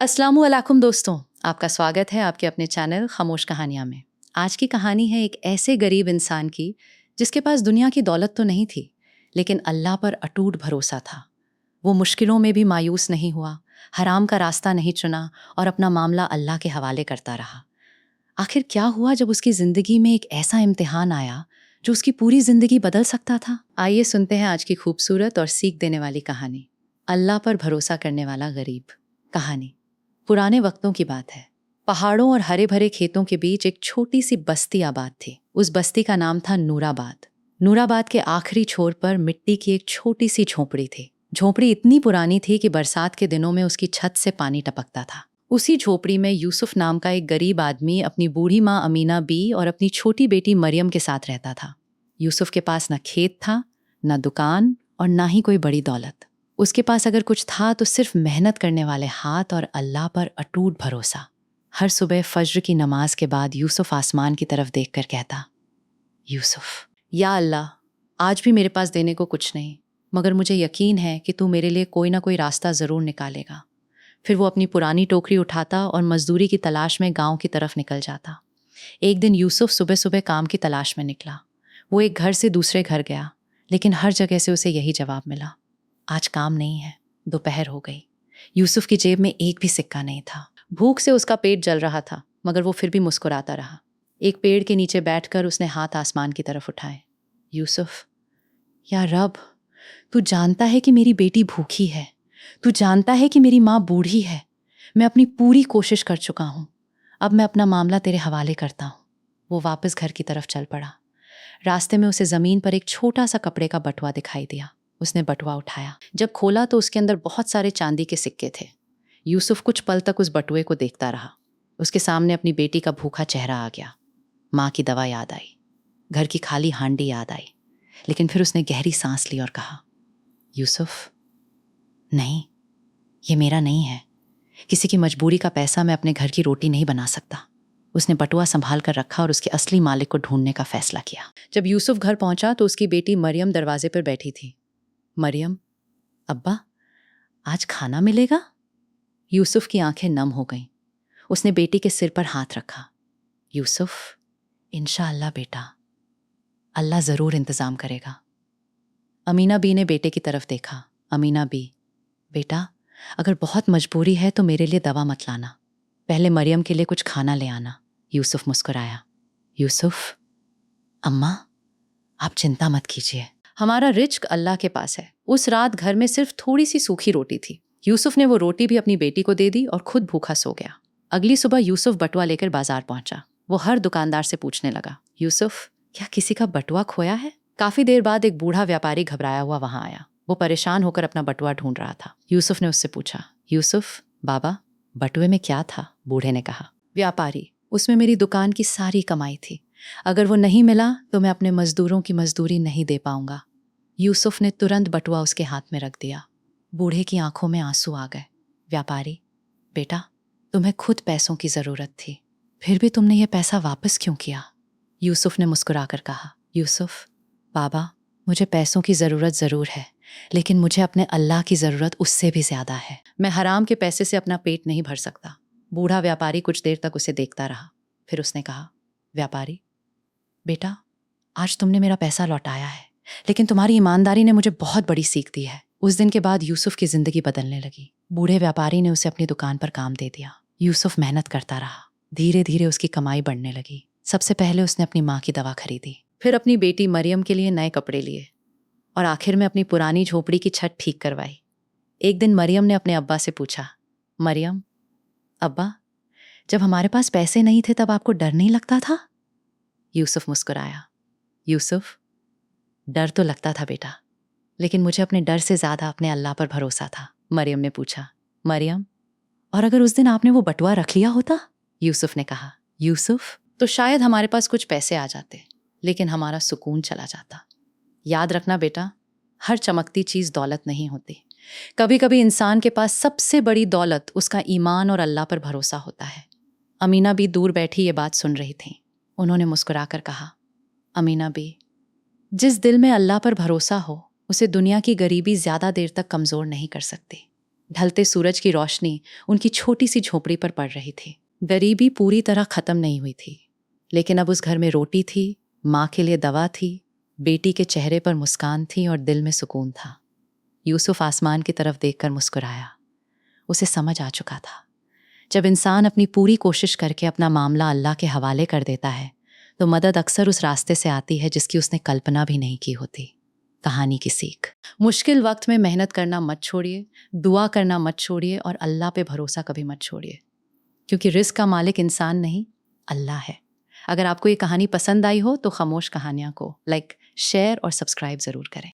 अस्सलामु अलैकुम दोस्तों, आपका स्वागत है आपके अपने चैनल खामोश कहानियाँ में। आज की कहानी है एक ऐसे गरीब इंसान की जिसके पास दुनिया की दौलत तो नहीं थी, लेकिन अल्लाह पर अटूट भरोसा था। वो मुश्किलों में भी मायूस नहीं हुआ, हराम का रास्ता नहीं चुना और अपना मामला अल्लाह के हवाले करता रहा। आखिर क्या हुआ जब उसकी ज़िंदगी में एक ऐसा इम्तिहान आया जो उसकी पूरी ज़िंदगी बदल सकता था? आइए सुनते हैं आज की खूबसूरत और सीख देने वाली कहानी, अल्लाह पर भरोसा करने वाला गरीब। कहानी पुराने वक्तों की बात है। पहाड़ों और हरे भरे खेतों के बीच एक छोटी सी बस्ती आबाद थी। उस बस्ती का नाम था नूराबाद। नूराबाद के आखिरी छोर पर मिट्टी की एक छोटी सी झोपड़ी थी। झोपड़ी इतनी पुरानी थी कि बरसात के दिनों में उसकी छत से पानी टपकता था। उसी झोपड़ी में यूसुफ नाम का एक गरीब आदमी अपनी बूढ़ी माँ अमीना बी और अपनी छोटी बेटी मरियम के साथ रहता था। यूसुफ के पास न खेत था, न दुकान और न ही कोई बड़ी दौलत। उसके पास अगर कुछ था तो सिर्फ मेहनत करने वाले हाथ और अल्लाह पर अटूट भरोसा। हर सुबह फज्र की नमाज के बाद यूसुफ आसमान की तरफ देखकर कहता, यूसुफ, या अल्लाह, आज भी मेरे पास देने को कुछ नहीं, मगर मुझे यकीन है कि तू मेरे लिए कोई ना कोई रास्ता ज़रूर निकालेगा। फिर वो अपनी पुरानी टोकरी उठाता और मजदूरी की तलाश में गांव की तरफ निकल जाता। एक दिन यूसुफ सुबह सुबह काम की तलाश में निकला। वो एक घर से दूसरे घर गया, लेकिन हर जगह से उसे यही जवाब मिला, आज काम नहीं है। दोपहर हो गई। यूसुफ की जेब में एक भी सिक्का नहीं था। भूख से उसका पेट जल रहा था, मगर वो फिर भी मुस्कुराता रहा। एक पेड़ के नीचे बैठकर उसने हाथ आसमान की तरफ उठाए। यूसुफ, या रब, तू जानता है कि मेरी बेटी भूखी है। तू जानता है कि मेरी माँ बूढ़ी है। मैं अपनी पूरी कोशिश कर चुका हूँ। अब मैं अपना मामला तेरे हवाले करता हूँ। वो वापस घर की तरफ चल पड़ा। रास्ते में उसे जमीन पर एक छोटा सा कपड़े का बटुआ दिखाई दिया। उसने बटुआ उठाया। जब खोला तो उसके अंदर बहुत सारे चांदी के सिक्के थे। यूसुफ कुछ पल तक उस बटुए को देखता रहा। उसके सामने अपनी बेटी का भूखा चेहरा आ गया। माँ की दवा याद आई, घर की खाली हांडी याद आई। लेकिन फिर उसने गहरी सांस ली और कहा, यूसुफ, नहीं, ये मेरा नहीं है। किसी की मजबूरी का पैसा मैं अपने घर की रोटी नहीं बना सकता। उसने बटुआ संभाल कर रखा और उसके असली मालिक को ढूंढने का फैसला किया। जब यूसुफ घर पहुंचा तो उसकी बेटी मरियम दरवाजे पर बैठी थी। मरियम, अब्बा, आज खाना मिलेगा? यूसुफ की आंखें नम हो गईं। उसने बेटी के सिर पर हाथ रखा। यूसुफ, इंशाअल्लाह बेटा, अल्लाह ज़रूर इंतज़ाम करेगा। अमीना बी ने बेटे की तरफ देखा। अमीना बी, बेटा, अगर बहुत मजबूरी है तो मेरे लिए दवा मत लाना, पहले मरियम के लिए कुछ खाना ले आना। यूसुफ मुस्कुराया। यूसुफ, अम्मा, आप चिंता मत कीजिए, हमारा रिज्क अल्लाह के पास है। उस रात घर में सिर्फ थोड़ी सी सूखी रोटी थी। यूसुफ ने वो रोटी भी अपनी बेटी को दे दी और खुद भूखा सो गया। अगली सुबह यूसुफ बटुआ लेकर बाजार पहुंचा। वो हर दुकानदार से पूछने लगा, यूसुफ, क्या किसी का बटुआ खोया है? काफी देर बाद एक बूढ़ा व्यापारी घबराया हुआ वहां आया। वो परेशान होकर अपना बटुआ ढूंढ रहा था। यूसुफ ने उससे पूछा, यूसुफ बाबा, बटुए में क्या था? बूढ़े ने कहा। व्यापारी, उसमें मेरी दुकान की सारी कमाई थी। अगर वो नहीं मिला तो मैं अपने मजदूरों की मजदूरी नहीं दे पाऊंगा। यूसुफ ने तुरंत बटुआ उसके हाथ में रख दिया। बूढ़े की आंखों में आंसू आ गए। व्यापारी, बेटा, तुम्हें खुद पैसों की जरूरत थी, फिर भी तुमने ये पैसा वापस क्यों किया? यूसुफ ने मुस्कुराकर कहा, यूसुफ बाबा, मुझे पैसों की जरूरत जरूर है, लेकिन मुझे अपने अल्लाह की जरूरत उससे भी ज्यादा है। मैं हराम के पैसे से अपना पेट नहीं भर सकता। बूढ़ा व्यापारी कुछ देर तक उसे देखता रहा। फिर उसने कहा, व्यापारी, बेटा, आज तुमने मेरा पैसा लौटाया है, लेकिन तुम्हारी ईमानदारी ने मुझे बहुत बड़ी सीख दी है। उस दिन के बाद यूसुफ की जिंदगी बदलने लगी। बूढ़े व्यापारी ने उसे अपनी दुकान पर काम दे दिया। यूसुफ मेहनत करता रहा। धीरे धीरे उसकी कमाई बढ़ने लगी। सबसे पहले उसने अपनी माँ की दवा खरीदी, फिर अपनी बेटी मरियम के लिए नए कपड़े लिए और आखिर में अपनी पुरानी झोपड़ी की छत ठीक करवाई। एक दिन मरियम ने अपने अब्बा से पूछा, मरियम, अब्बा, जब हमारे पास पैसे नहीं थे तब आपको डर नहीं लगता था? यूसुफ मुस्कुराया। यूसुफ, डर तो लगता था बेटा, लेकिन मुझे अपने डर से ज्यादा अपने अल्लाह पर भरोसा था। मरियम ने पूछा, मरियम, और अगर उस दिन आपने वो बटुआ रख लिया होता? यूसुफ ने कहा, यूसुफ, तो शायद हमारे पास कुछ पैसे आ जाते, लेकिन हमारा सुकून चला जाता। याद रखना बेटा, हर चमकती चीज दौलत नहीं होती। कभी कभी इंसान के पास सबसे बड़ी दौलत उसका ईमान और अल्लाह पर भरोसा होता है। अमीना भी दूर बैठी ये बात सुन रही थी। उन्होंने मुस्कुराकर कहा, अमीना बी, जिस दिल में अल्लाह पर भरोसा हो उसे दुनिया की गरीबी ज्यादा देर तक कमजोर नहीं कर सकती। ढलते सूरज की रोशनी उनकी छोटी सी झोपड़ी पर पड़ रही थी। गरीबी पूरी तरह खत्म नहीं हुई थी, लेकिन अब उस घर में रोटी थी, माँ के लिए दवा थी, बेटी के चेहरे पर मुस्कान थी और दिल में सुकून था। यूसुफ आसमान की तरफ देखकर मुस्कुराया। उसे समझ आ चुका था, जब इंसान अपनी पूरी कोशिश करके अपना मामला अल्लाह के हवाले कर देता है तो मदद अक्सर उस रास्ते से आती है जिसकी उसने कल्पना भी नहीं की होती। कहानी की सीख: मुश्किल वक्त में मेहनत करना मत छोड़िए, दुआ करना मत छोड़िए और अल्लाह पे भरोसा कभी मत छोड़िए, क्योंकि रिस्क का मालिक इंसान नहीं, अल्लाह है। अगर आपको ये कहानी पसंद आई हो तो खामोश कहानियाँ को लाइक, शेयर और सब्सक्राइब ज़रूर करें।